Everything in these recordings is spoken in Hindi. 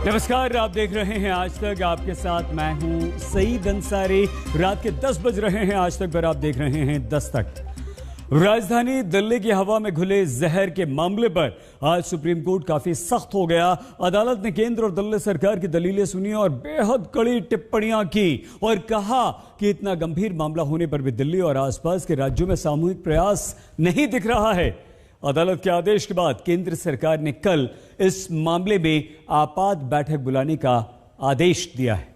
नमस्कार, आप देख रहे हैं आज तक। आपके साथ मैं हूं सईद अंसारी। रात के 10 बज रहे हैं आज तक पर आप देख रहे हैं 10 तक। राजधानी दिल्ली की हवा में घुले जहर के मामले पर आज सुप्रीम कोर्ट काफी सख्त हो गया। अदालत ने केंद्र और दिल्ली सरकार की दलीलें सुनी और बेहद कड़ी टिप्पणियां की और कहा कि इतना गंभीर मामला होने पर भी दिल्ली और आसपास के राज्यों में सामूहिक प्रयास नहीं दिख रहा है। अदालत के आदेश के बाद केंद्र सरकार ने कल इस मामले में आपात बैठक बुलाने का आदेश दिया है।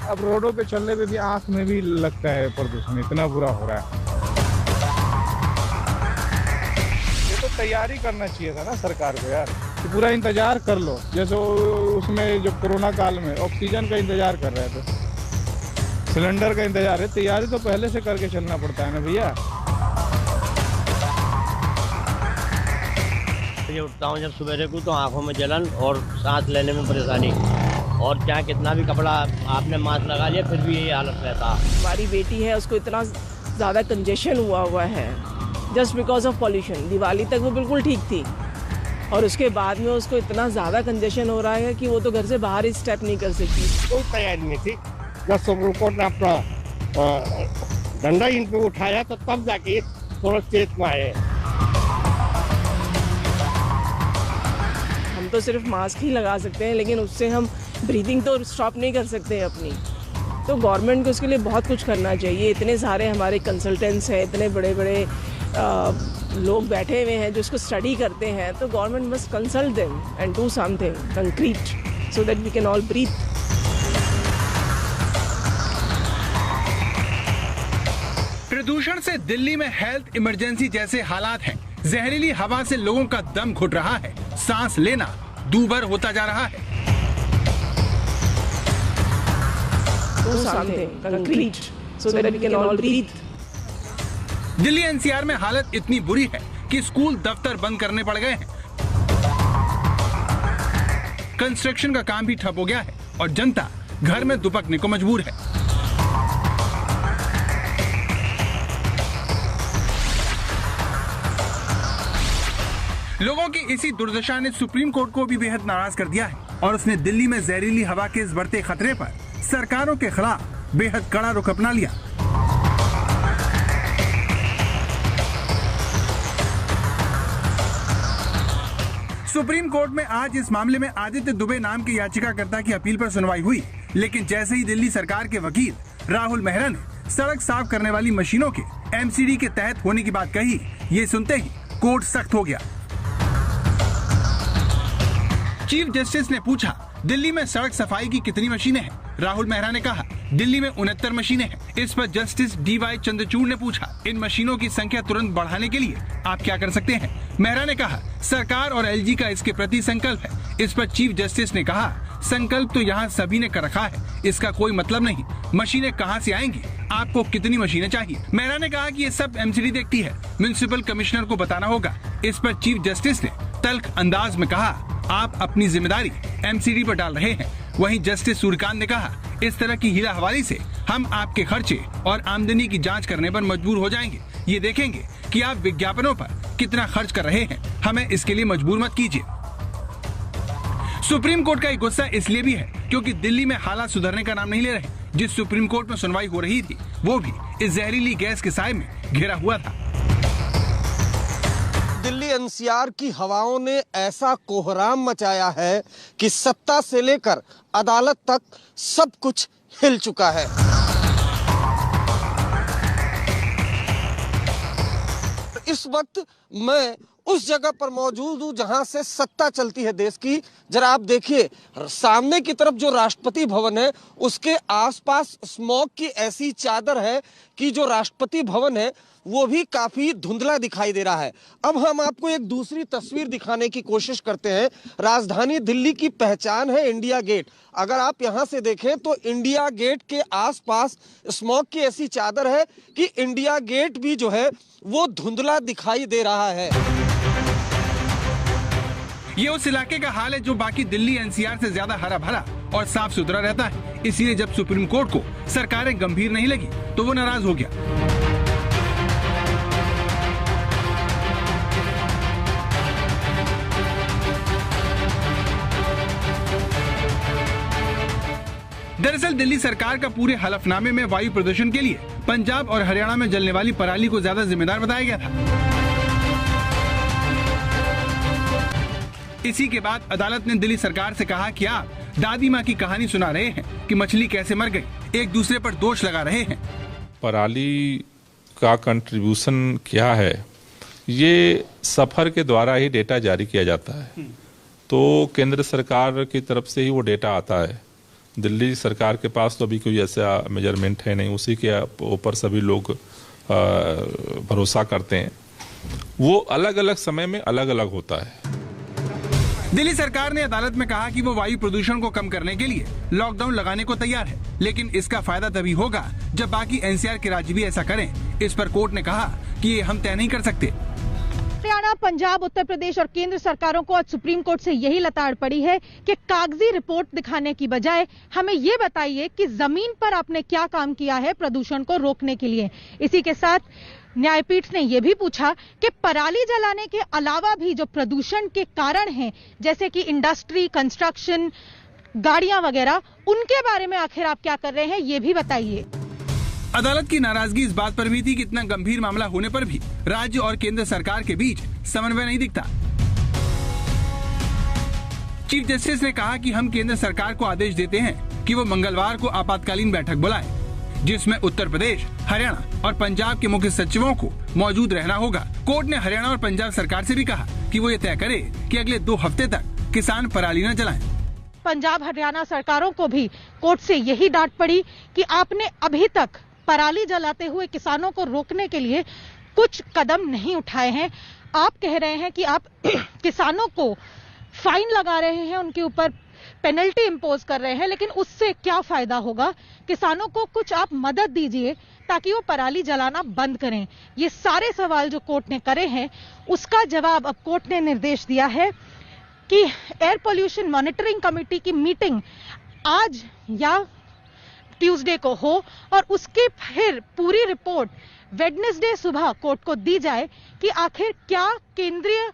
अब रोडों पे चलने पे भी आंख में भी लगता है प्रदूषण, इतना बुरा हो रहा है। ये तो तैयारी करना चाहिए था ना सरकार को यार, कि पूरा इंतजार कर लो। जैसे उसमें जो कोरोना काल में ऑक्सीजन का इंतजार कर रहे थे, सिलेंडर का इंतजार है, तैयारी तो पहले से करके चलना पड़ता है ना भैया। ये उठता हूँ जब सवेरे को तो आंखों में जलन और सांस लेने में परेशानी, और चाहे कितना भी कपड़ा आपने मास्क लगा लिया फिर भी यही हालत रहता है। हमारी बेटी है, उसको इतना ज़्यादा कंजेशन हुआ है just because of pollution. Diwali तक वो बिल्कुल ठीक थी और उसके बाद में उसको इतना ज़्यादा कंजेशन हो रहा है कि वो तो घर से बाहर ही स्टेप नहीं कर सकती। कोई तैयारी नहीं थी। जब सुप्रीम कोर्ट ने अपना डंडा इन पे उठाया तो तब जाके थोड़ा चेत में आए। हम तो सिर्फ मास्क ही लगा सकते हैं, लेकिन उससे हम ब्रीदिंग तो स्टॉप नहीं कर सकते हैं अपनी। तो गवर्नमेंट को उसके लिए बहुत कुछ करना चाहिए। इतने सारे हमारे कंसल्टेंट्स हैं, इतने बड़े बड़े लोग बैठे हुए हैं जो इसको स्टडी करते हैं। तो government must consult them and do something concrete so that we can all breathe. प्रदूषण से दिल्ली में हेल्थ इमरजेंसी जैसे हालात हैं। जहरीली हवा से लोगों का दम घुट रहा है, सांस लेना दूभर होता जा रहा है। दिल्ली एनसीआर में हालत इतनी बुरी है कि स्कूल दफ्तर बंद करने पड़ गए हैं। कंस्ट्रक्शन का काम भी ठप हो गया है और जनता घर में दुबकने को मजबूर है। लोगों की इसी दुर्दशा ने सुप्रीम कोर्ट को भी बेहद नाराज कर दिया है और उसने दिल्ली में जहरीली हवा के इस बढ़ते खतरे पर सरकारों के खिलाफ बेहद कड़ा रुख अपना लिया। सुप्रीम कोर्ट में आज इस मामले में आदित्य दुबे नाम के याचिकाकर्ता की अपील पर सुनवाई हुई, लेकिन जैसे ही दिल्ली सरकार के वकील राहुल मेहरा ने सड़क साफ करने वाली मशीनों के एमसीडी के तहत होने की बात कही, ये सुनते ही कोर्ट सख्त हो गया। चीफ जस्टिस ने पूछा, दिल्ली में सड़क सफाई की कितनी मशीनें हैं? राहुल मेहरा ने कहा, दिल्ली में 69 मशीनें हैं। इस पर जस्टिस डीवाई चंद्रचूड़ ने पूछा, इन मशीनों की संख्या तुरंत बढ़ाने के लिए आप क्या कर सकते हैं? मेहरा ने कहा, सरकार और एलजी का इसके प्रति संकल्प है। इस पर चीफ जस्टिस ने कहा, संकल्प तो यहाँ सभी ने कर रखा है, इसका कोई मतलब नहीं। मशीनें कहाँ से आएंगी? आपको कितनी मशीनें चाहिए? मेहरा ने कहा कि ये सब एमसीडी देखती है, म्युनिसिपल कमिश्नर को बताना होगा। इस पर चीफ जस्टिस ने तल्ख अंदाज में कहा, आप अपनी जिम्मेदारी एमसीडी पर डाल रहे हैं। वहीं जस्टिस सूर्यकांत ने कहा, इस तरह की हीरा हवाली से हम आपके खर्चे और आमदनी की जांच करने पर मजबूर हो जाएंगे। ये देखेंगे कि आप विज्ञापनों पर कितना खर्च कर रहे हैं, हमें इसके लिए मजबूर मत कीजिए। सुप्रीम कोर्ट का ये गुस्सा इसलिए भी है क्योंकि दिल्ली में हालात सुधरने का नाम नहीं ले रहे। जिस सुप्रीम कोर्ट में सुनवाई हो रही थी वो भी इस जहरीली गैस के साए में घिरा हुआ था। दिल्ली एनसीआर की हवाओं ने ऐसा कोहराम मचाया है कि सत्ता से लेकर अदालत तक सब कुछ हिल चुका है। इस वक्त मैं उस जगह पर मौजूद हूं जहां से सत्ता चलती है देश की। जरा आप देखिए, सामने की तरफ जो राष्ट्रपति भवन है उसके आसपास स्मॉग की ऐसी चादर है कि जो राष्ट्रपति भवन है वो भी काफी धुंधला दिखाई दे रहा है। अब हम आपको एक दूसरी तस्वीर दिखाने की कोशिश करते हैं। राजधानी दिल्ली की पहचान है इंडिया गेट। अगर आप यहां से देखें तो इंडिया गेट के आसपास स्मॉग की ऐसी चादर है कि इंडिया गेट भी जो है वो धुंधला दिखाई दे रहा है। ये उस इलाके का हाल है जो बाकी दिल्ली एनसीआर से ज्यादा हरा भरा और साफ सुथरा रहता है। इसलिए जब सुप्रीम कोर्ट को सरकारें गंभीर नहीं लगी तो वो नाराज हो गया। दरअसल दिल्ली सरकार का पूरे हलफनामे में वायु प्रदूषण के लिए पंजाब और हरियाणा में जलने वाली पराली को ज्यादा जिम्मेदार बताया गया था। इसी के बाद अदालत ने दिल्ली सरकार से कहा कि आप दादी माँ की कहानी सुना रहे हैं कि मछली कैसे मर गई, एक दूसरे पर दोष लगा रहे हैं। पराली का कंट्रीब्यूशन क्या है, ये सफर के द्वारा ही डेटा जारी किया जाता है। तो केंद्र सरकार की तरफ से ही वो डेटा आता है। दिल्ली सरकार के पास तो अभी कोई ऐसा मेजरमेंट है नहीं, उसी के ऊपर सभी लोग भरोसा करते हैं। वो अलग अलग समय में अलग अलग होता है। दिल्ली सरकार ने अदालत में कहा कि वो वायु प्रदूषण को कम करने के लिए लॉकडाउन लगाने को तैयार है, लेकिन इसका फायदा तभी होगा जब बाकी एनसीआर के राज्य भी ऐसा करें। इस पर कोर्ट ने कहा कि ये हम तय नहीं कर सकते। हरियाणा, पंजाब, उत्तर प्रदेश और केंद्र सरकारों को आज सुप्रीम कोर्ट से यही लताड़ पड़ी है कि कागजी रिपोर्ट दिखाने की बजाय हमें ये बताइए कि जमीन पर आपने क्या काम किया है प्रदूषण को रोकने के लिए। इसी के साथ न्यायपीठ ने यह भी पूछा कि पराली जलाने के अलावा भी जो प्रदूषण के कारण हैं, जैसे कि इंडस्ट्री, कंस्ट्रक्शन, गाड़ियां वगैरह, उनके बारे में आखिर आप क्या कर रहे हैं, ये भी बताइए। अदालत की नाराजगी इस बात पर भी थी कि इतना गंभीर मामला होने पर भी राज्य और केंद्र सरकार के बीच समन्वय नहीं दिखता। चीफ जस्टिस ने कहा कि हम केंद्र सरकार को आदेश देते हैं कि वो मंगलवार को आपातकालीन बैठक बुलाए, जिसमें उत्तर प्रदेश, हरियाणा और पंजाब के मुख्य सचिवों को मौजूद रहना होगा। कोर्ट ने हरियाणा और पंजाब सरकार से भी कहा कि वो ये तय करे कि अगले 2 हफ्ते तक किसान पराली न जलाएं। पंजाब, हरियाणा सरकारों को भी कोर्ट से यही डांट पड़ी कि आपने अभी तक पराली जलाते हुए किसानों को रोकने के लिए कुछ कदम नहीं उठाए हैं। आप कह रहे हैं कि आप किसानों को फाइन लगा रहे हैं, उनके ऊपर पेनल्टी इंपोज कर रहे हैं, लेकिन उससे क्या फायदा होगा? किसानों को कुछ आप मदद दीजिए ताकि वो पराली जलाना बंद करें। ये सारे सवाल जो कोर्ट ने करे हैं, उसका जवाब अब कोर्ट ने निर्देश दिया है कि एयर पोल्यूशन मॉनिटरिंग कमेटी की मीटिंग आज या ट्यूसडे को हो और उसकी फिर पूरी रिपोर्ट वेडनेसडे सुबह कोर्ट को दी जाए कि आखिर क्या केंद्रीय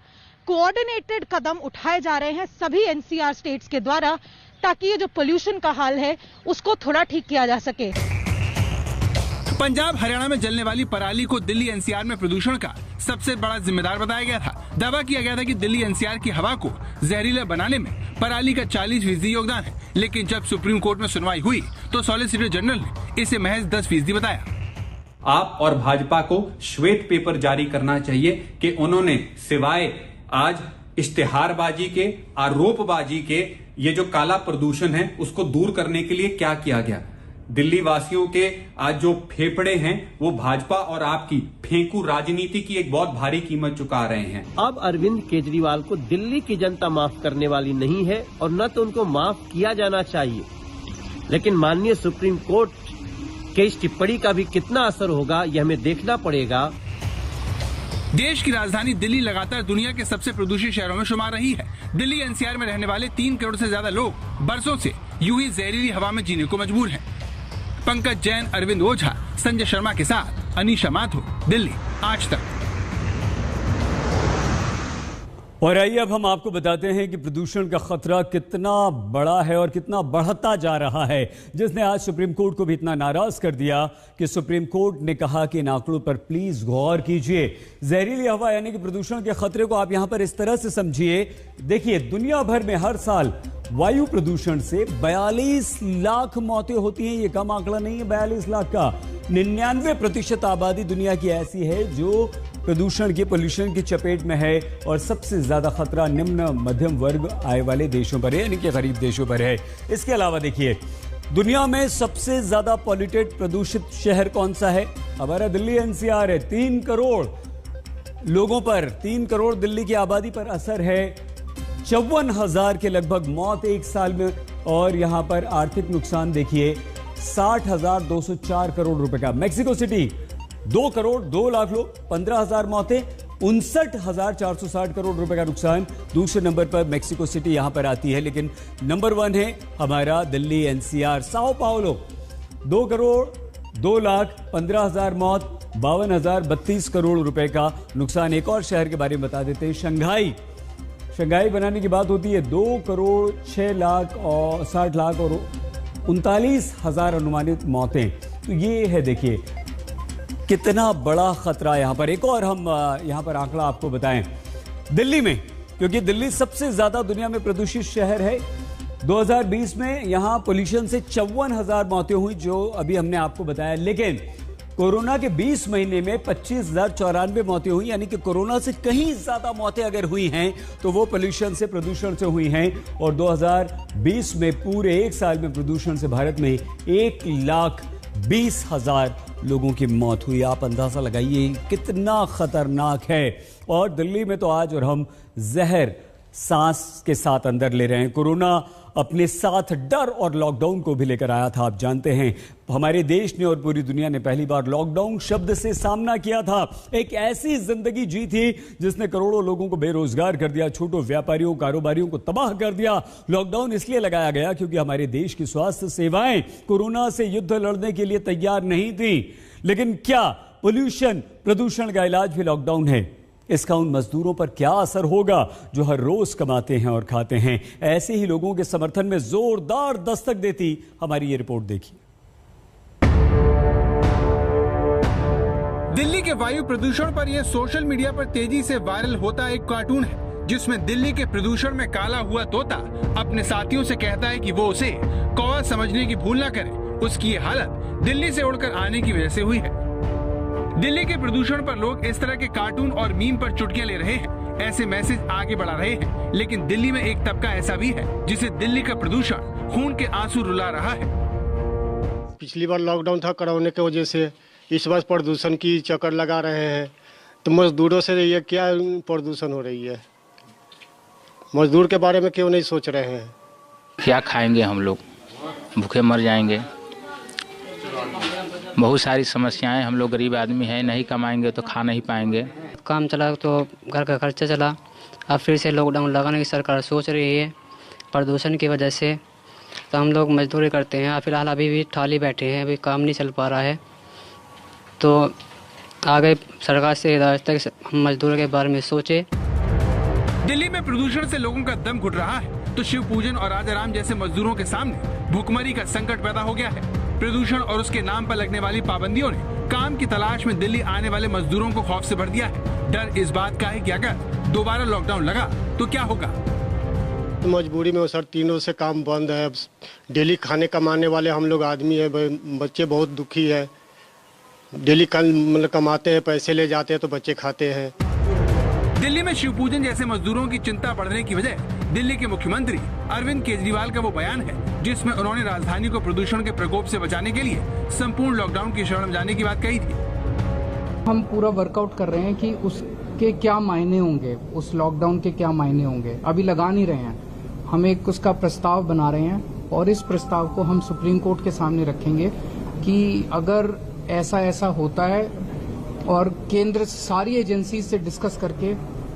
कोऑर्डिनेटेड कदम उठाए जा रहे हैं सभी एनसीआर स्टेट्स के द्वारा, ताकि ये जो पोल्यूशन का हाल है उसको थोड़ा ठीक किया जा सके। पंजाब, हरियाणा में जलने वाली पराली को दिल्ली एनसीआर में प्रदूषण का सबसे बड़ा जिम्मेदार बताया गया था। दावा किया गया था कि दिल्ली एनसीआर की हवा को जहरीला बनाने में पराली का 40% योगदान है, लेकिन जब सुप्रीम कोर्ट में सुनवाई हुई तो सॉलिसिटर जनरल ने इसे महज 10% बताया। आप और भाजपा को श्वेत पेपर जारी करना चाहिए कि उन्होंने सिवाय आज इश्तिहारबाजी के, आरोपबाजी के, ये जो काला प्रदूषण है उसको दूर करने के लिए क्या किया गया। दिल्ली वासियों के आज जो फेफड़े हैं वो भाजपा और आपकी फेंकू राजनीति की एक बहुत भारी कीमत चुका रहे हैं। अब अरविंद केजरीवाल को दिल्ली की जनता माफ करने वाली नहीं है और न तो उनको माफ किया जाना चाहिए, लेकिन माननीय सुप्रीम कोर्ट के इस टिप्पणी का भी कितना असर होगा यह हमें देखना पड़ेगा। देश की राजधानी दिल्ली लगातार दुनिया के सबसे प्रदूषित शहरों में शुमार रही है। दिल्ली एनसीआर में रहने वाले 3 करोड़ से ज्यादा लोग बरसों से यूं ही जहरीली हवा में जीने को मजबूर हैं। पंकज जैन, अरविंद ओझा, संजय शर्मा के साथ अनीशा माथुर, दिल्ली आज तक। और आइए अब हम आपको बताते हैं कि प्रदूषण का खतरा कितना बड़ा है और कितना बढ़ता जा रहा है, जिसने आज सुप्रीम कोर्ट को भी इतना नाराज कर दिया कि सुप्रीम कोर्ट ने कहा कि इन आंकड़ों पर प्लीज गौर कीजिए। जहरीली हवा यानी कि प्रदूषण के खतरे को आप यहां पर इस तरह से समझिए। देखिए, दुनिया भर में हर साल वायु प्रदूषण से 42 लाख मौतें होती हैं। ये कम आंकड़ा नहीं है 42 लाख का। 99% आबादी दुनिया की ऐसी है जो प्रदूषण की, पोल्यूशन की चपेट में है और सबसे ज्यादा खतरा निम्न मध्यम वर्ग आय वाले देशों पर है, यानी कि गरीब देशों पर है। इसके अलावा देखिए, दुनिया में सबसे ज्यादा पॉल्यूटेड प्रदूषित शहर कौन सा है? हमारा दिल्ली एनसीआर है। 3 करोड़ लोगों पर, 3 करोड़ दिल्ली की आबादी पर असर है। 54,000 के लगभग मौत एक साल में, और यहां पर आर्थिक नुकसान देखिए 60,204 करोड़ रुपए का। मैक्सिको सिटी 2 करोड़ 2 लाख लोग, 15,000 मौतें, 59,460 करोड़ रुपए का नुकसान। दूसरे नंबर पर मैक्सिको सिटी यहां पर आती है, लेकिन नंबर 1 है हमारा Delhi NCR. Sao Paulo 2 crore 2 lakh 15,000 मौत, 52,032 करोड़ रुपए का नुकसान। एक और शहर के बारे में बता देते हैं, शंघाई बनाने की बात होती है, 2 करोड़ 6 लाख और 60 लाख और 39,000 अनुमानित मौतें। तो ये है, देखिए कितना बड़ा खतरा यहाँ पर। एक और हम यहाँ पर आंकड़ा आपको बताएं, दिल्ली में, क्योंकि दिल्ली सबसे ज्यादा दुनिया में प्रदूषित शहर है। 2020 में यहां पोल्यूशन से 54,000 मौतें हुई, जो अभी हमने आपको बताया। लेकिन कोरोना के 20 महीने में 25,094 मौतें हुई, यानी कि कोरोना से कहीं ज्यादा मौतें अगर हुई हैं तो वो पोल्यूशन से, प्रदूषण से हुई हैं। और 2020 में पूरे एक साल में प्रदूषण से भारत में 1,20,000 लोगों की मौत हुई। आप अंदाजा लगाइए कितना खतरनाक है। और दिल्ली में तो आज और हम जहर सांस के साथ अंदर ले रहे हैं। कोरोना अपने साथ डर और लॉकडाउन को भी लेकर आया था। आप जानते हैं हमारे देश ने और पूरी दुनिया ने पहली बार लॉकडाउन शब्द से सामना किया था। एक ऐसी जिंदगी जी थी जिसने करोड़ों लोगों को बेरोजगार कर दिया, छोटे व्यापारियों, कारोबारियों को तबाह कर दिया। लॉकडाउन इसलिए लगाया गया क्योंकि हमारे देश की स्वास्थ्य सेवाएं कोरोना से युद्ध लड़ने के लिए तैयार नहीं थी। लेकिन क्या पोल्यूशन, प्रदूषण का इलाज भी लॉकडाउन है? इसका उन मजदूरों पर क्या असर होगा जो हर रोज कमाते हैं और खाते हैं? ऐसे ही लोगों के समर्थन में जोरदार दस्तक देती हमारी ये रिपोर्ट देखिए। दिल्ली के वायु प्रदूषण पर यह सोशल मीडिया पर तेजी से वायरल होता एक कार्टून है, जिसमें दिल्ली के प्रदूषण में काला हुआ तोता अपने साथियों से कहता है कि वो उसे कौवा समझने की भूल न करें। उसकी ये हालत दिल्ली से उड़कर आने की वजह से हुई है। दिल्ली के प्रदूषण पर लोग इस तरह के कार्टून और मीम पर चुटकियां ले रहे हैं, ऐसे मैसेज आगे बढ़ा रहे हैं। लेकिन दिल्ली में एक तबका ऐसा भी है जिसे दिल्ली का प्रदूषण खून के आंसू रुला रहा है। पिछली बार लॉकडाउन था कोरोना की वजह से, इस बार प्रदूषण की चक्कर लगा रहे हैं। तो मजदूरों से ये क्या प्रदूषण हो रही है? मजदूर के बारे में क्यों नहीं सोच रहे हैं? क्या खाएंगे हम लोग, भूखे मर जाएंगे। बहुत सारी समस्याएं, हम लोग गरीब आदमी हैं, नहीं कमाएंगे तो खा नहीं पाएंगे। काम चला तो घर का खर्चा चला, अब फिर से लॉकडाउन लगाने की सरकार सोच रही है प्रदूषण की वजह से। तो हम लोग मजदूरी करते हैं, फिलहाल अभी भी खाली बैठे हैं, अभी काम नहीं चल पा रहा है। तो आगे सरकार से हिदायत तक हम मजदूरों के बारे में सोचे। दिल्ली में प्रदूषण से लोगों का दम घुट रहा है तो शिव पूजन और राजाराम जैसे मजदूरों के सामने भूखमरी का संकट पैदा हो गया है। प्रदूषण और उसके नाम पर लगने वाली पाबंदियों ने काम की तलाश में दिल्ली आने वाले मजदूरों को खौफ से भर दिया है। डर इस बात का है कि अगर दोबारा लॉकडाउन लगा तो क्या होगा। मजबूरी में सर, तीनों से काम बंद है। डेली खाने कमाने वाले हम लोग आदमी है, बच्चे बहुत दुखी है। डेली मतलब कमाते हैं, पैसे ले जाते हैं तो बच्चे खाते हैं। दिल्ली में शिव पूजन जैसे मजदूरों की चिंता बढ़ने की वजह दिल्ली के मुख्यमंत्री अरविंद केजरीवाल का वो बयान है जिसमें उन्होंने राजधानी को प्रदूषण के प्रकोप से बचाने के लिए संपूर्ण लॉकडाउन की शरण में जाने की बात कही थी। हम पूरा वर्कआउट कर रहे हैं कि उसके क्या मायने होंगे, उस लॉकडाउन के क्या मायने होंगे। अभी लगा नहीं रहे हैं, हम एक उसका प्रस्ताव बना रहे हैं और इस प्रस्ताव को हम सुप्रीम कोर्ट के सामने रखेंगे कि अगर ऐसा होता है, और केंद्र सारी एजेंसी से डिस्कस करके,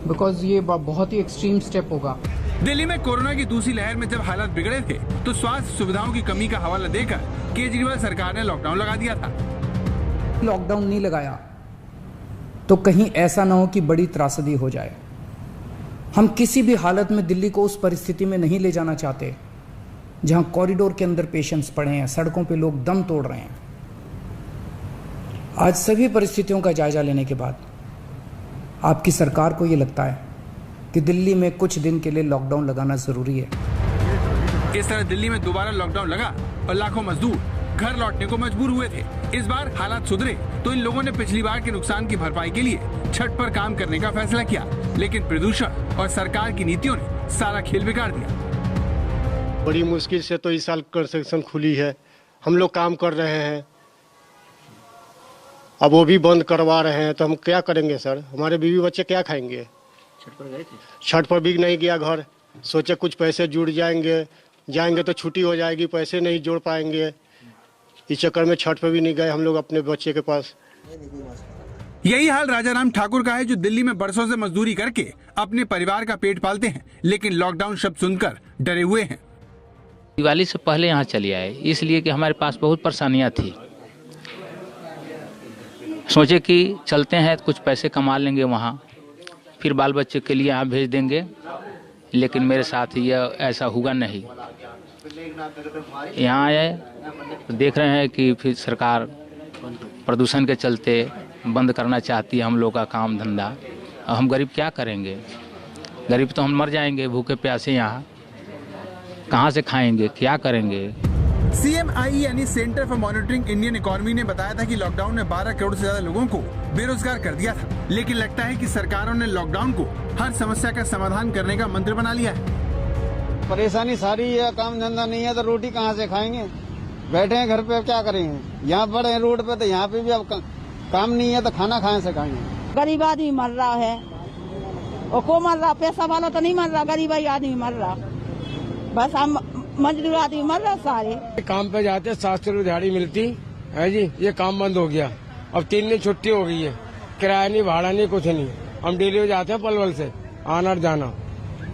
बिकॉज ये बहुत ही एक्सट्रीम स्टेप होगा। दिल्ली में कोरोना की दूसरी लहर में जब हालात बिगड़े थे तो स्वास्थ्य सुविधाओं की कमी का हवाला देकर केजरीवाल सरकार ने लॉकडाउन लगा दिया था। लॉकडाउन नहीं लगाया तो कहीं ऐसा ना हो कि बड़ी त्रासदी हो जाए। हम किसी भी हालत में दिल्ली को उस परिस्थिति में नहीं ले जाना चाहते जहां कॉरिडोर के अंदर पेशेंट्स पड़े हैं, सड़कों पे लोग दम तोड़ रहे हैं। आज सभी परिस्थितियों का जायजा लेने के बाद आपकी सरकार को यह लगता है कि दिल्ली में कुछ दिन के लिए लॉकडाउन लगाना जरूरी है। इस तरह दिल्ली में दोबारा लॉकडाउन लगा और लाखों मजदूर घर लौटने को मजबूर हुए थे। इस बार हालात सुधरे तो इन लोगों ने पिछली बार के नुकसान की भरपाई के लिए छत पर काम करने का फैसला किया, लेकिन प्रदूषण और सरकार की नीतियों ने सारा खेल बिगाड़ दिया। बड़ी मुश्किल से तो इस साल कंस्ट्रक्शन खुली है, हम लोग काम कर रहे हैं, अब वो भी बंद करवा रहे हैं तो हम क्या करेंगे सर? हमारे बीवी बच्चे क्या खाएंगे? छठ पर भी नहीं गया घर, सोचे कुछ पैसे जुड़ जाएंगे तो छुट्टी हो जाएगी, पैसे नहीं जोड़ पाएंगे। इस चक्कर में छठ पर भी नहीं गए हम लोग अपने बच्चे के पास। यही हाल राजाराम ठाकुर का है जो दिल्ली में बरसों से मजदूरी करके अपने परिवार का पेट पालते हैं, लेकिन लॉकडाउन शब्द सुनकर डरे हुए हैं। दिवाली से पहले यहाँ चले आए इसलिए कि हमारे पास बहुत परेशानियाँ थी। सोचे कि चलते हैं कुछ पैसे कमा लेंगे वहाँ, फिर बाल बच्चे के लिए यहाँ भेज देंगे, लेकिन मेरे साथ ये ऐसा हुआ नहीं। यहाँ आए तो देख रहे हैं कि फिर सरकार प्रदूषण के चलते बंद करना चाहती है हम लोग का काम धंधा। अब हम गरीब क्या करेंगे? गरीब तो हम मर जाएंगे भूखे प्यासे, यहाँ कहाँ से खाएंगे, क्या करेंगे? CMI यानी centre for monitoring Indian economy ने बताया था कि लॉकडाउन ने 12 करोड़ से ज्यादा लोगों को बेरोजगार कर दिया था, लेकिन लगता है कि सरकारों ने लॉकडाउन को हर समस्या का समाधान करने का मंत्र बना लिया है। परेशानी सारी है, काम धंधा नहीं है तो रोटी कहाँ से खाएंगे? बैठे हैं घर पे, क्या करेंगे? यहाँ पड़े हैं रोड पे, तो यहाँ पे भी अब काम नहीं है तो खाना कहाँ से खाएंगे? गरीब आदमी मर रहा है और को मर रहा, पैसा वाला तो नहीं मर रहा, गरीब आदमी मर रहा, बस हम मजदूर आदमी मर रहा सारे। काम पे जाते 700 रुपये दिहाड़ी मिलती है जी, ये काम बंद हो गया। अब 3 दिन छुट्टी हो गई है, किराया नहीं, भाड़ा नहीं, कुछ नहीं। हम डेली जाते हैं पलवल से आना जाना,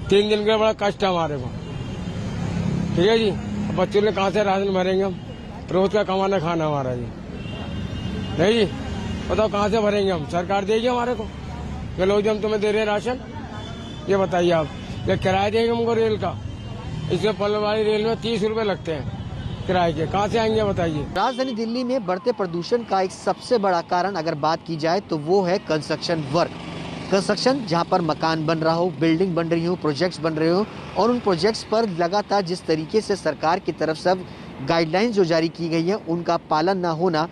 3 दिन का बड़ा कष्ट है हमारे को, ठीक है जी। बच्चों ने कहाँ से राशन भरेंगे हम? रोज का कमाना खाना हमारा जी, नहीं जी। बताओ कहाँ से भरेंगे हम? सरकार देगी हमारे को? चलो जी हम तुम्हें दे रहे हैं राशन, ये बताइए आप। ये किराया देंगे हमको रेल का, इसमें पलवल वाली रेल में 30 रुपए लगते हैं किराए के, कहाँ से आएंगे बताइए? राजधानी दिल्ली में बढ़ते प्रदूषण का एक सबसे बड़ा कारण अगर बात की जाए तो वो है कंस्ट्रक्शन वर्क। कंस्ट्रक्शन जहाँ पर मकान बन रहा हो, बिल्डिंग बन रही हो, प्रोजेक्ट्स बन रहे हो, और उन प्रोजेक्ट्स पर लगातार जिस तरीके से सरकार की तरफ से गाइडलाइंस जो जारी की गई है उनका पालन ना होना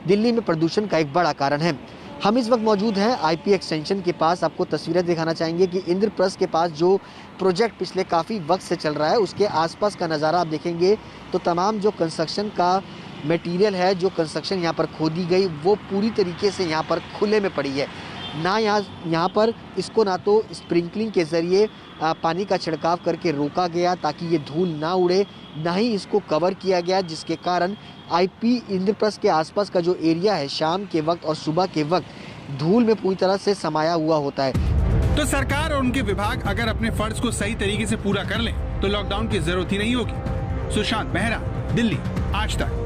दिल्ली में प्रदूषण का एक बड़ा कारण है। हम इस वक्त मौजूद हैं IP एक्सटेंशन के पास। आपको तस्वीरें दिखाना चाहेंगे कि इंद्रप्रस्थ के पास जो प्रोजेक्ट पिछले काफ़ी वक्त से चल रहा है उसके आसपास का नज़ारा आप देखेंगे तो तमाम जो कंस्ट्रक्शन का मटेरियल है, जो कंस्ट्रक्शन यहाँ पर खोदी गई, वो पूरी तरीके से यहाँ पर खुले में पड़ी है। ना यहाँ पर इसको ना तो स्प्रिंकलिंग के ज़रिए पानी का छिड़काव करके रोका गया ताकि ये धूल ना उड़े, ना ही इसको कवर किया गया, जिसके कारण IP इंद्रप्रस्थ के आसपास का जो एरिया है शाम के वक्त और सुबह के वक्त धूल में पूरी तरह से समाया हुआ होता है। तो सरकार और उनके विभाग अगर अपने फर्ज को सही तरीके से पूरा कर लें तो लॉकडाउन की जरूरत ही नहीं होगी। सुशांत मेहरा, दिल्ली, आज तक।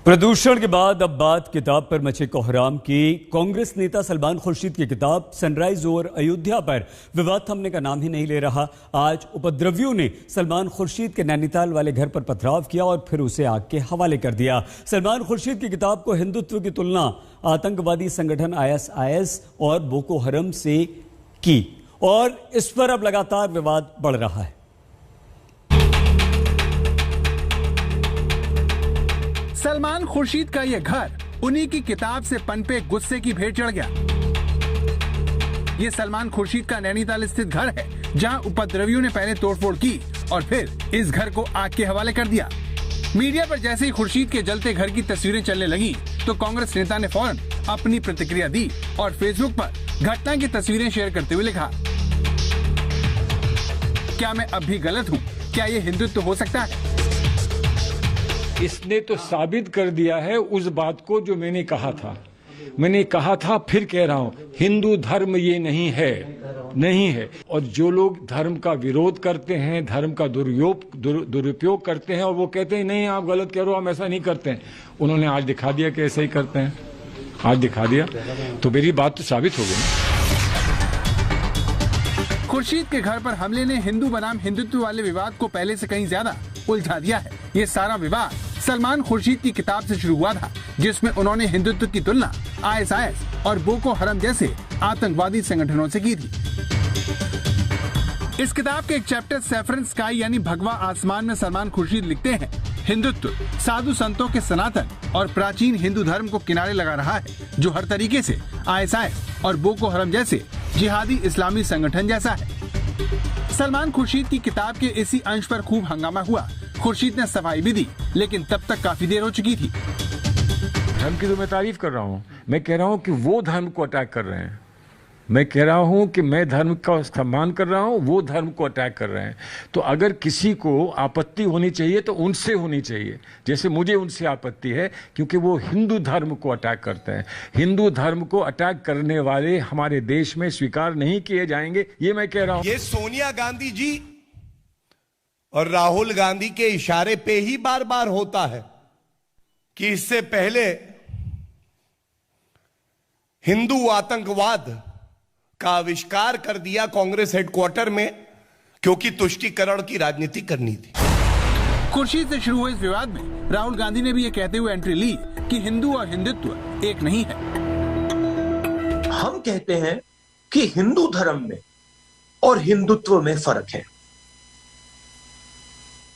प्रदूषण के बाद अब बात किताब पर मचे कोहराम की। कांग्रेस नेता सलमान खुर्शीद की किताब सनराइज ओवर अयोध्या पर विवाद थमने का नाम ही नहीं ले रहा। आज उपद्रवियों ने सलमान खुर्शीद के नैनीताल वाले घर पर पथराव किया और फिर उसे आग के हवाले कर दिया। सलमान खुर्शीद की किताब को हिंदुत्व की तुलना आतंकवादी संगठन ISIS और बोको हरम से की और इस पर अब लगातार विवाद बढ़ रहा है। सलमान खुर्शीद का यह घर उन्हीं की किताब से पनपे गुस्से की भेंट चढ़ गया। ये सलमान खुर्शीद का नैनीताल स्थित घर है जहां उपद्रवियों ने पहले तोड़फोड़ की और फिर इस घर को आग के हवाले कर दिया। मीडिया पर जैसे ही खुर्शीद के जलते घर की तस्वीरें चलने लगी तो कांग्रेस नेता ने फौरन अपनी प्रतिक्रिया दी और फेसबुक पर घटना की तस्वीरें शेयर करते हुए लिखा, क्या मैं अब भी गलत हूँ? क्या ये हिंदुत्व हो सकता है? इसने तो साबित कर दिया है उस बात को जो मैंने कहा था। मैंने कहा था, फिर कह रहा हूं, हिंदू धर्म ये नहीं है। और जो लोग धर्म का विरोध करते हैं, धर्म का दुरुपयोग करते हैं और वो कहते हैं नहीं आप गलत कह रहे हो, हम ऐसा नहीं करते हैं, उन्होंने आज दिखा दिया कि ऐसा ही करते हैं। आज दिखा दिया तो मेरी बात तो साबित हो गई। खुर्शीद के घर पर हमले ने हिंदू बनाम हिंदुत्व वाले विवाद को पहले से कहीं ज्यादा उलझा दिया है। ये सारा विवाद सलमान खुर्शीद की किताब से शुरू हुआ था जिसमें उन्होंने हिंदुत्व की तुलना ISIS और बोको हरम जैसे आतंकवादी संगठनों से की थी। इस किताब के एक चैप्टर सैफरन स्काई यानी भगवा आसमान में सलमान खुर्शीद लिखते हैं, हिंदुत्व साधु संतों के सनातन और प्राचीन हिंदू धर्म को किनारे लगा रहा है जो हर तरीके से ISIS और बोको हरम जैसे जिहादी इस्लामी संगठन जैसा है। सलमान खुर्शीद की किताब के इसी अंश पर खूब हंगामा हुआ। खुर्शीद ने सफाई भी दी लेकिन तब तक काफी देर हो चुकी थी। धर्म की तो मैं तारीफ कर रहा हूँ। मैं कह रहा हूँ कि वो धर्म को अटैक कर रहे हैं। मैं कह रहा हूँ कि मैं धर्म का सम्मान कर रहा हूँ, वो धर्म को अटैक कर रहे हैं। तो अगर किसी को आपत्ति होनी चाहिए तो उनसे होनी चाहिए, जैसे मुझे उनसे आपत्ति है क्योंकि वो हिंदू धर्म को अटैक करते हैं। हिंदू धर्म को अटैक करने वाले हमारे देश में स्वीकार नहीं किए जाएंगे, ये मैं कह रहा हूँ। ये सोनिया गांधी जी और राहुल गांधी के इशारे पे ही बार बार होता है कि इससे पहले हिंदू आतंकवाद का आविष्कार कर दिया कांग्रेस हेडक्वार्टर में क्योंकि तुष्टीकरण की राजनीति करनी थी। खुर्शीद से शुरू हुए इस विवाद में राहुल गांधी ने भी ये कहते हुए एंट्री ली कि हिंदू और हिंदुत्व एक नहीं है। हम कहते हैं कि हिंदू धर्म में और हिंदुत्व में फर्क है,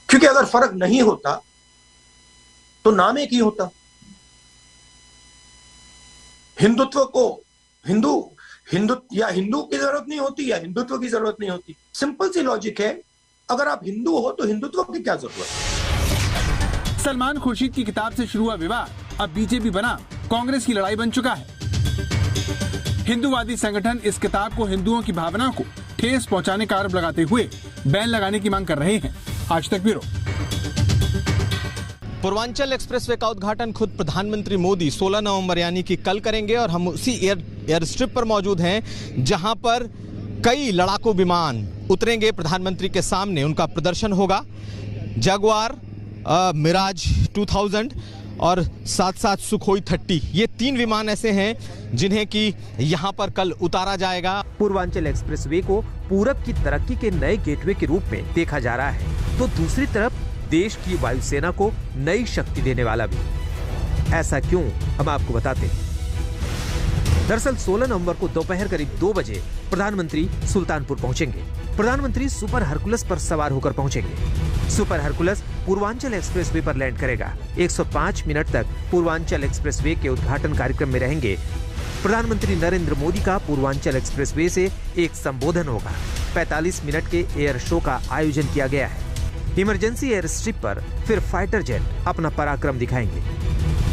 क्योंकि अगर फर्क नहीं होता तो नाम एक ही होता। हिंदुत्व को हिंदू की जरूरत नहीं होती या हिंदुत्व की जरूरत नहीं होती। सिंपल सी लॉजिक है, अगर आप हिंदू हो तो हिंदुत्व की क्या जरूरत। सलमान खुर्शीद की किताब से शुरू हुआ विवाद अब बीजेपी बना कांग्रेस की लड़ाई बन चुका है। हिंदूवादी संगठन इस किताब को हिंदुओं की भावना को ठेस पहुंचाने का आरोप लगाते हुए बैन लगाने की मांग कर रहे हैं। आज तक ब्यूरो। पूर्वांचल एक्सप्रेसवे का उद्घाटन खुद प्रधानमंत्री मोदी 16 नवंबर यानी कि कल करेंगे और हम उसी एयर स्ट्रिप पर मौजूद हैं जहां पर कई लड़ाकू विमान उतरेंगे प्रधानमंत्री के सामने। उनका प्रदर्शन होगा। जगुआर, मिराज 2000 और साथ साथ सुखोई 30, ये 3 विमान ऐसे हैं जिन्हें कि यहां पर कल उतारा जाएगा। पूर्वांचल एक्सप्रेसवे को पूरब की तरक्की के नए गेटवे के रूप में देखा जा रहा है, तो दूसरी तरफ देश की वायुसेना को नई शक्ति देने वाला भी। ऐसा क्यों, हम आपको बताते हैं। दरअसल 16 नवंबर को दोपहर करीब 2 बजे प्रधानमंत्री सुल्तानपुर पहुंचेंगे। प्रधानमंत्री सुपर हरकुलस पर सवार होकर पहुंचेंगे। सुपर हरकुलस पूर्वांचल एक्सप्रेसवे पर लैंड करेगा। 105 मिनट तक पूर्वांचल एक्सप्रेसवे के उद्घाटन कार्यक्रम में रहेंगे। प्रधानमंत्री नरेंद्र मोदी का पूर्वांचल एक्सप्रेसवे से एक संबोधन होगा। 45 मिनट के एयर शो का आयोजन किया गया है। इमरजेंसी एयर स्ट्रिप पर फिर फाइटर जेट अपना पराक्रम दिखाएंगे।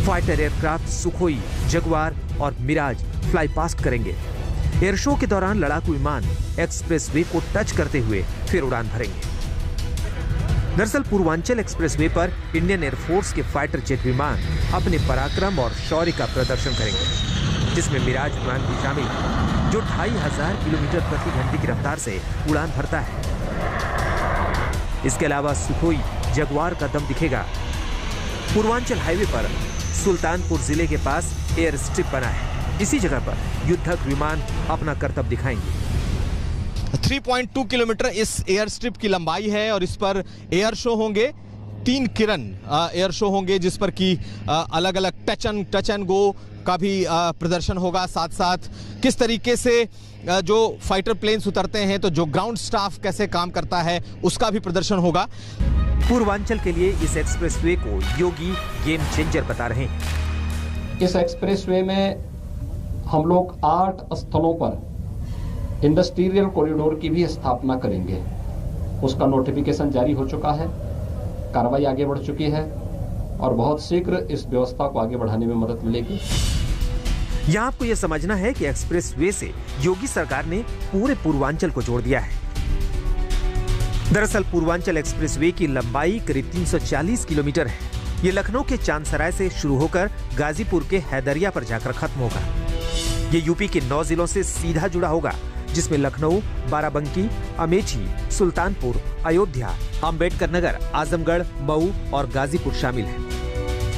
फाइटर एयरक्राफ्ट सुखोई, जगुआर और मिराज फ्लाई पास्ट करेंगे। एयर शो के दौरान लड़ाकू विमान एक्सप्रेसवे को टच करते हुए फिर उड़ान भरेंगे। दरअसल पूर्वांचल एक्सप्रेसवे पर इंडियन एयरफोर्स के फाइटर जेट विमान अपने पराक्रम और शौर्य का प्रदर्शन करेंगे, जिसमें मिराज विमान भी शामिल है, जो 2500 किलोमीटर प्रति घंटे की रफ्तार से उड़ान भरता है। इसके अलावा सुखोई, जगुआर का दम दिखेगा। पूर्वांचल हाईवे पर सुल्तानपुर जिले के पास एयर स्ट्रिप बना है। इसी जगह पर युद्धक विमान अपना करतब दिखाएंगे। 3.2 किलोमीटर इस एयर स्ट्रिप की लंबाई है और इस पर एयर शो होंगे। 3 किरण एयर शो होंगे जिस पर की अलग अलग टच एंड गो का भी प्रदर्शन होगा। साथ साथ किस तरीके से जो फाइटर प्लेन्स उतरते हैं तो जो ग्राउंड स्टाफ कैसे काम करता है उसका भी प्रदर्शन होगा। पूर्वांचल के लिए इस एक्सप्रेसवे को योगी गेम चेंजर बता रहे हैं। इस एक्सप्रेसवे में हम लोग 8 स्थलों पर इंडस्ट्रियल कॉरिडोर की भी स्थापना करेंगे। उसका नोटिफिकेशन जारी हो चुका है, कार्रवाई आगे बढ़ चुकी है और बहुत शीघ्र इस व्यवस्था को आगे बढ़ाने में मदद मिलेगी। यहाँ आपको यह समझना है कि एक्सप्रेसवे से योगी सरकार ने पूरे पूर्वांचल को जोड़ दिया है। दरअसल पूर्वांचल एक्सप्रेसवे की लंबाई करीब 340 किलोमीटर है। ये लखनऊ के चांदसराय से शुरू होकर गाजीपुर के हैदरिया पर जाकर खत्म होगा। ये यूपी के 9 जिलों से सीधा जुड़ा होगा, जिसमें लखनऊ, बाराबंकी, अमेठी, सुल्तानपुर, अयोध्या, अंबेडकर नगर, आजमगढ़, मऊ और गाजीपुर शामिल है।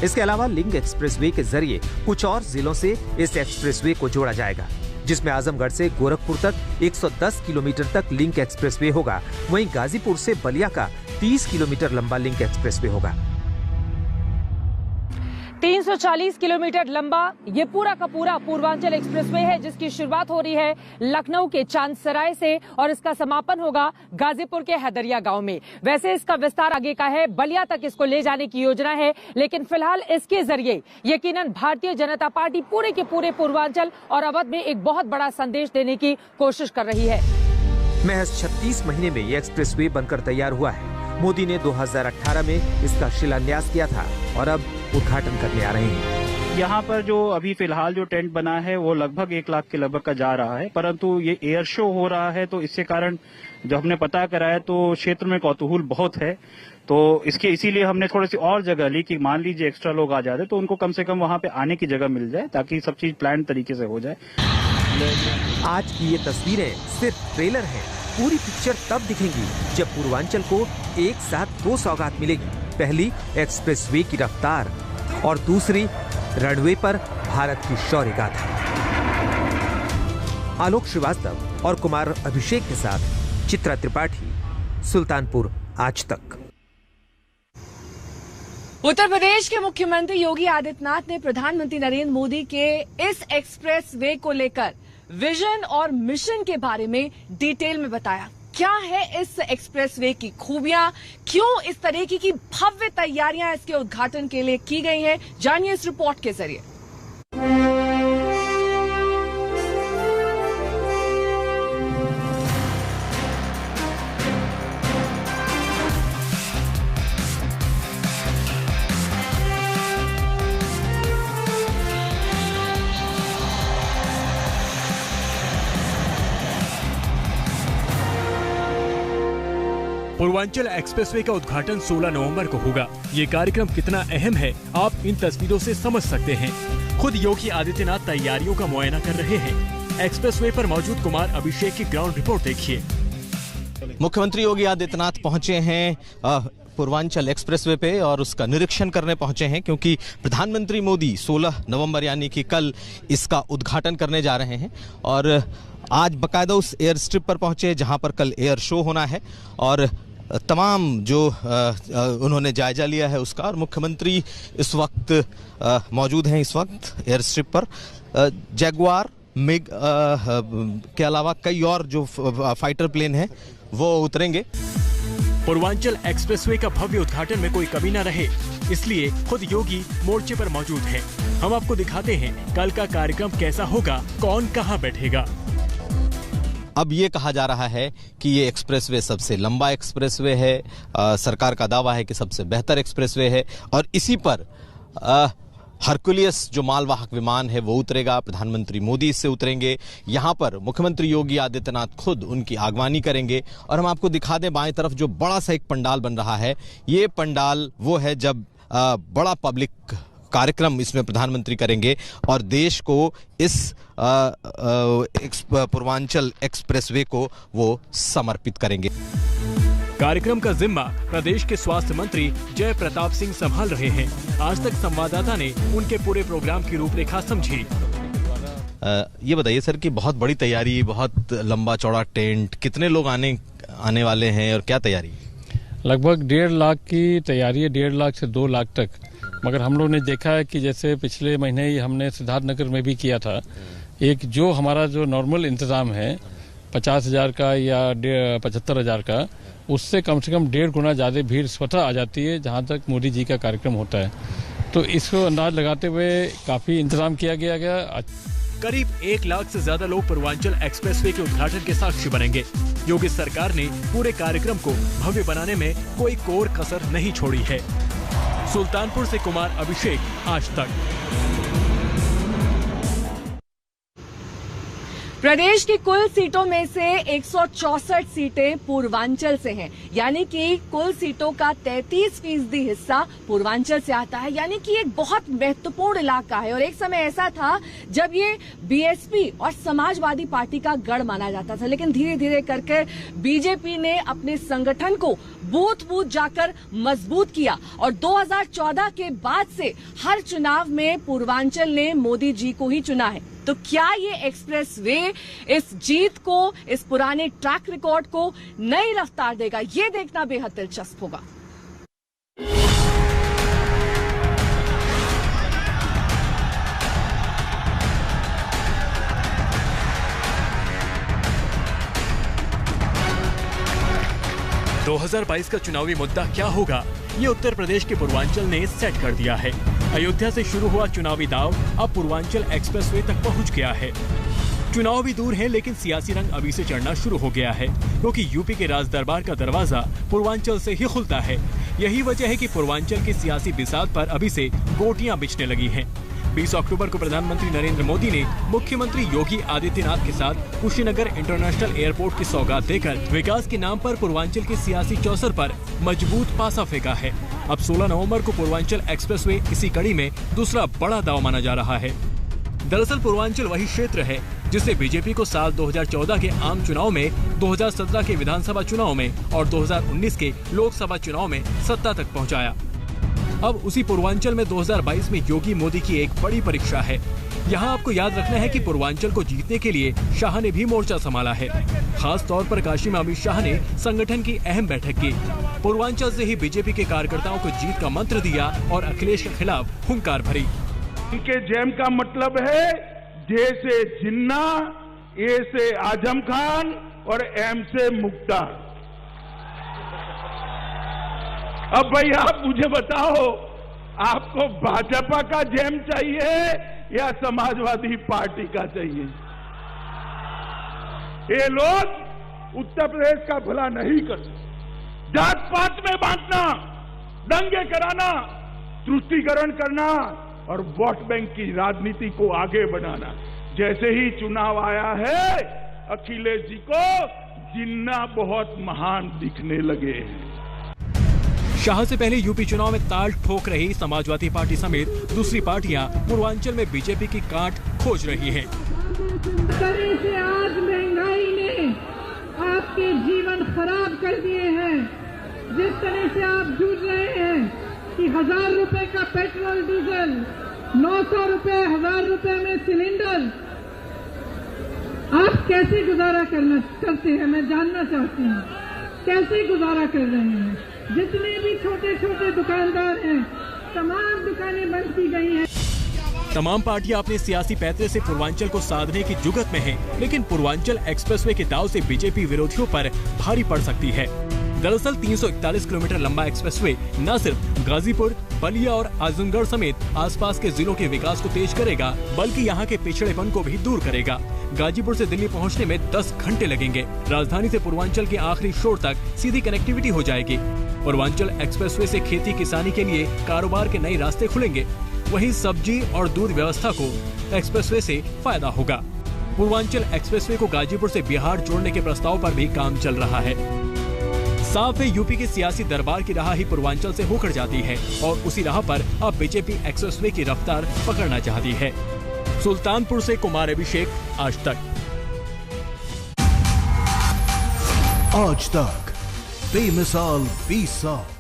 इसके अलावा लिंक एक्सप्रेसवे के जरिए कुछ और जिलों से इस एक्सप्रेसवे को जोड़ा जाएगा, जिसमें आजमगढ़ से गोरखपुर तक 110 किलोमीटर तक लिंक एक्सप्रेसवे होगा। वहीं गाजीपुर से बलिया का 30 किलोमीटर लंबा लिंक एक्सप्रेसवे होगा। 340 किलोमीटर लंबा ये पूरा का पूरा पूर्वांचल एक्सप्रेसवे है, जिसकी शुरुआत हो रही है लखनऊ के चांदसराय से और इसका समापन होगा गाजीपुर के हैदरिया गांव में। वैसे इसका विस्तार आगे का है, बलिया तक इसको ले जाने की योजना है, लेकिन फिलहाल इसके जरिए यकीनन भारतीय जनता पार्टी पूरे के पूरे पूर्वांचल और अवध में एक बहुत बड़ा संदेश देने की कोशिश कर रही है। महज 36 महीने में ये एक्सप्रेसवे बनकर तैयार हुआ है। मोदी ने 2018 में इसका शिलान्यास किया था और अब उद्घाटन करने आ रहे हैं। यहाँ पर जो अभी फिलहाल जो टेंट बना है वो लगभग 1 लाख के लगभग का जा रहा है, परंतु ये एयर शो हो रहा है तो इसके कारण जब हमने पता कराया तो क्षेत्र में कौतूहल बहुत है, तो इसीलिए हमने थोड़ी सी और जगह ली कि मान लीजिए एक्स्ट्रा लोग आ जाते तो उनको कम से कम वहाँ पे आने की जगह मिल जाए ताकि सब चीज प्लान तरीके से हो जाए। आज की ये तस्वीरें सिर्फ ट्रेलर है। पूरी पिक्चर तब दिखेंगी जब पूर्वांचल को एक साथ 2 सौगात मिलेगी। पहली एक्सप्रेसवे की रफ्तार और दूसरी रनवे पर भारत की शौर्य गाथा। आलोक श्रीवास्तव और कुमार अभिषेक के साथ चित्रा त्रिपाठी, सुल्तानपुर आज तक। उत्तर प्रदेश के मुख्यमंत्री योगी आदित्यनाथ ने प्रधानमंत्री नरेंद्र मोदी के इस एक्सप्रेस वे को लेकर विजन और मिशन के बारे में डिटेल में बताया। क्या है इस एक्सप्रेस वे की खूबियां, क्यों इस तरीके की भव्य तैयारियां इसके उद्घाटन के लिए की गई हैं, जानिए इस रिपोर्ट के जरिए। पूर्वांचल एक्सप्रेसवे का उद्घाटन 16 नवंबर को होगा। ये कार्यक्रम कितना अहम है आप इन तस्वीरों से समझ सकते हैं। खुद योगी आदित्यनाथ तैयारियों का मुआयना कर रहे हैं। एक्सप्रेसवे पर मौजूद कुमार अभिषेक की ग्राउंड रिपोर्ट देखिए। मुख्यमंत्री योगी आदित्यनाथ पहुंचे हैं पूर्वांचल एक्सप्रेसवे पे और उसका निरीक्षण करने पहुंचे हैं, क्योंकि प्रधानमंत्री मोदी 16 नवंबर यानी कि कल इसका उद्घाटन करने जा रहे हैं। और आज बकायदा उस एयर स्ट्रिप पर पहुंचे जहां पर कल एयर शो होना है और तमाम जो उन्होंने जायजा लिया है उसका। और मुख्यमंत्री इस वक्त मौजूद हैं इस वक्त एयर स्ट्रिप पर। जैगुआर मिग के अलावा कई और जो फाइटर प्लेन हैं वो उतरेंगे। पूर्वांचल एक्सप्रेसवे का भव्य उद्घाटन में कोई कमी न रहे, इसलिए खुद योगी मोर्चे पर मौजूद हैं। हम आपको दिखाते हैं कल का कार्यक्रम कैसा होगा, कौन कहां बैठेगा। अब ये कहा जा रहा है कि ये एक्सप्रेसवे सबसे लंबा एक्सप्रेसवे है, सरकार का दावा है कि सबसे बेहतर एक्सप्रेसवे है और इसी पर हरकुलियस जो मालवाहक विमान है वो उतरेगा। प्रधानमंत्री मोदी इससे उतरेंगे। यहाँ पर मुख्यमंत्री योगी आदित्यनाथ खुद उनकी आगवानी करेंगे। और हम आपको दिखा दें बाएं तरफ जो बड़ा सा एक पंडाल बन रहा है, ये पंडाल वो है जब बड़ा पब्लिक कार्यक्रम इसमें प्रधानमंत्री करेंगे और देश को इस पूर्वांचल एक्सप्रेसवे को वो समर्पित करेंगे। कार्यक्रम का जिम्मा प्रदेश के स्वास्थ्य मंत्री जय प्रताप सिंह संभाल रहे हैं। आज तक संवाददाता ने उनके पूरे प्रोग्राम की रूपरेखा समझी। ये बताइए सर कि बहुत बड़ी तैयारी, बहुत लंबा चौड़ा टेंट, कितने लोग आने वाले हैं और क्या तैयारी? लगभग 1.5 लाख की तैयारी है, 1.5 लाख से 2 लाख तक। मगर हम लोग ने देखा है कि जैसे पिछले महीने ही हमने सिद्धार्थनगर में भी किया था, एक जो हमारा जो नॉर्मल इंतजाम है 50,000 का या 75,000 का, उससे कम से कम 1.5 गुना ज़्यादा भीड़ स्वतः आ जाती है जहाँ तक मोदी जी का कार्यक्रम होता है। तो इसको अंदाज लगाते हुए काफ़ी इंतजाम किया गया। करीब 1 लाख से ज्यादा लोग पूर्वांचल एक्सप्रेसवे के उद्घाटन के साक्षी बनेंगे। योगी सरकार ने पूरे कार्यक्रम को भव्य बनाने में कोई कोर कसर नहीं छोड़ी है। सुल्तानपुर से कुमार अभिषेक, आज तक। प्रदेश की कुल सीटों में से 164 सीटें पूर्वांचल से हैं, यानी कि कुल सीटों का 33% हिस्सा पूर्वांचल से आता है। यानी कि एक बहुत महत्वपूर्ण इलाका है। और एक समय ऐसा था जब ये बीएसपी और समाजवादी पार्टी का गढ़ माना जाता था, लेकिन धीरे धीरे करके बीजेपी ने अपने संगठन को बूथ बूथ जाकर मजबूत किया और 2014 के बाद से हर चुनाव में पूर्वांचल ने मोदी जी को ही चुना है। तो क्या ये एक्सप्रेस वे इस जीत को, इस पुराने ट्रैक रिकॉर्ड को नई रफ्तार देगा? ये देखना बेहद दिलचस्प होगा। दो 2022 का चुनावी मुद्दा क्या होगा, ये उत्तर प्रदेश के पूर्वांचल ने सेट कर दिया है। अयोध्या से शुरू हुआ चुनावी दाव अब पूर्वांचल एक्सप्रेसवे तक पहुंच गया है। चुनाव भी दूर है, लेकिन सियासी रंग अभी से चढ़ना शुरू हो गया है, क्योंकि यूपी के राज दरबार का दरवाजा पूर्वांचल से ही खुलता है। यही वजह है कि पूर्वांचल की सियासी बिसात पर अभी से गोटियां बिछने लगी हैं। 20 अक्टूबर को प्रधानमंत्री नरेंद्र मोदी ने मुख्यमंत्री योगी आदित्यनाथ के साथ कुशीनगर इंटरनेशनल एयरपोर्ट की सौगात देकर विकास के नाम पर पूर्वांचल की सियासी चौसर पर मजबूत पासा फेंका है। अब 16 नवंबर को पूर्वांचल एक्सप्रेसवे इसी कड़ी में दूसरा बड़ा दाव माना जा रहा है। दरअसल पूर्वांचल वही क्षेत्र है जिसे बीजेपी को साल 2014 के आम चुनाव में, 2017 के विधानसभा चुनाव में और 2019 के लोकसभा चुनाव में सत्ता तक पहुंचाया। अब उसी पूर्वांचल में 2022 में योगी मोदी की एक बड़ी परीक्षा है। यहाँ आपको याद रखना है कि पूर्वांचल को जीतने के लिए शाह ने भी मोर्चा संभाला है। खास तौर पर काशी में अमित शाह ने संगठन की अहम बैठक की। पूर्वांचल से ही बीजेपी के कार्यकर्ताओं को जीत का मंत्र दिया और अखिलेश के खिलाफ हुंकार भरी। इनके जैम का मतलब है जे से जिन्ना, ए से आजम खान और एम से मुख्तार। अब भाई आप मुझे बताओ, आपको भाजपा का जैम चाहिए या समाजवादी पार्टी का चाहिए? ये लोग उत्तर प्रदेश का भला नहीं करते। जात पात में बांटना, दंगे कराना, तुष्टीकरण करना और वोट बैंक की राजनीति को आगे बढ़ाना। जैसे ही चुनाव आया है, अखिलेश जी को जिन्ना बहुत महान दिखने लगे हैं। शाह से पहले यूपी चुनाव में ताल ठोक रही समाजवादी पार्टी समेत दूसरी पार्टियां पूर्वांचल में बीजेपी की गांठ खोज रही हैं। तरह से आज महंगाई ने आपके जीवन खराब कर दिए हैं। जिस तरह से आप जूझ रहे हैं कि 1000 रुपए का पेट्रोल डीजल, 900 रुपए, 1000 रुपए में सिलेंडर, आप कैसे गुजारा करते हैं? मैं जानना चाहती हूँ, कैसे गुजारा कर रहे हैं? जितने भी छोटे छोटे दुकानदार हैं, तमाम दुकानें बंद की गई हैं। तमाम पार्टियां अपने सियासी पैतरे से पूर्वांचल को साधने की जुगत में हैं, लेकिन पूर्वांचल एक्सप्रेसवे के दाव से बीजेपी विरोधियों पर भारी पड़ सकती है। दरअसल 341 किलोमीटर लंबा एक्सप्रेसवे न सिर्फ गाजीपुर, बलिया और आजमगढ़ समेत आसपास के जिलों के विकास को तेज करेगा, बल्कि यहाँ के पिछड़ेपन को भी दूर करेगा। गाजीपुर से दिल्ली पहुँचने में 10 घंटे लगेंगे। राजधानी से पूर्वांचल के आखिरी छोर तक सीधी कनेक्टिविटी हो जाएगी। पूर्वांचल एक्सप्रेसवे से खेती किसानी के लिए कारोबार के नए रास्ते खुलेंगे। वहीं सब्जी और दूध व्यवस्था को एक्सप्रेसवे से फायदा होगा। पूर्वांचल एक्सप्रेसवे को गाजीपुर से बिहार जोड़ने के प्रस्ताव पर भी काम चल रहा है। साफ है, यूपी के सियासी दरबार की राह ही पूर्वांचल से होकर जाती है और उसी राह पर अब बीजेपी एक्सप्रेसवे की रफ्तार पकड़ना चाहती है। सुल्तानपुर से कुमार अभिषेक, आज तक। आज तक बेमिसाल 20 साल।